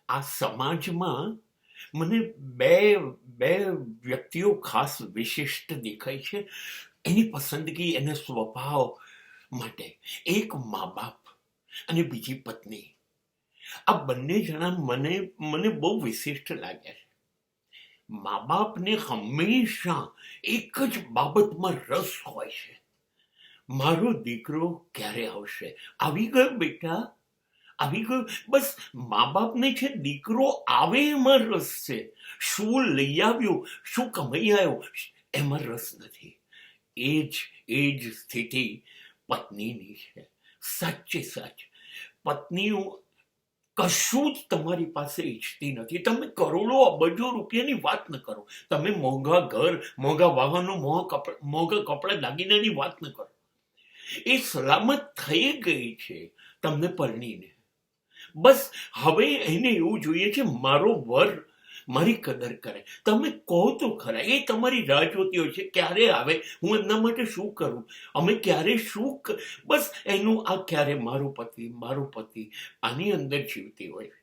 આ સમાજમાં મને બે બે વ્યક્તિઓ ખાસ વિશિષ્ટ દેખાય છે એની પસંદગી, એના સ્વભાવ માટે. એક મા બાપ અને બીજી પત્ની. આ બંને જણા મને મને બહુ વિશિષ્ટ લાગ્યા છે. મા બાપને હંમેશા એક જ બાબતમાં રસ હોય છે, મારો દીકરો ક્યારે આવશે, આવી ગયો બેટા, આવી ગયો. બસ મા બાપને છે દીકરો આવે એમાં રસ છે. શું લઈ આવ્યો, શું કમાઈ આવ્યો, એમાં રસ નથી. એ જ સ્થિતિ પત્નીની છે. સાચે સાચ પત્નીઓ કશું જ તમારી પાસે ઈચ્છતી નથી. તમે કરોડો અબજો રૂપિયાની વાત ન કરો, તમે મોંઘા ઘર, મોંઘા વાહનો, મોંઘા કપડા દાગીનાની વાત ન કરો. એ સલામત થઈ ગઈ છે તમને પરણીને. બસ હવે એને એવું જોઈએ છે મારો વર મારી કદર કરે. તમે કહો તો ખરા, એ તમારી રાહ જોતી હોય છે ક્યારે આવે, હું એમના માટે શું કરું, અમે ક્યારે શું બસ એનું આ ક્યારે મારો પતિ આની અંદર જીવતી હોય.